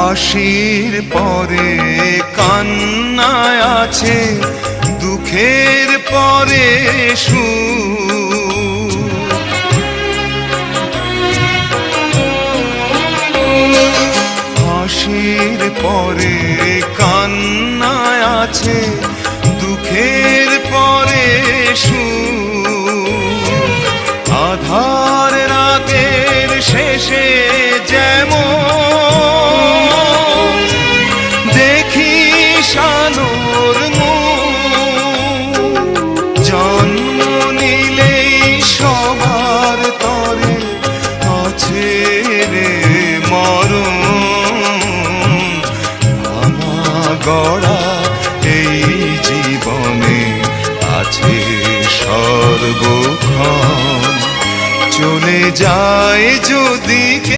হাসির পরে কান্না আছে, দুঃখের পরে সুখ। হাসির পরে কান্না আছে, দুঃখের পরে সুখ। আধার রাতের শেষে যেমন দেখি শানোর মুখ, জন্ম নিলেই সবার তরে আছে রে মরণ। ভাঙা গড়া এই জীবনে আছে সর্বক্ষণ, চলে যায় যদি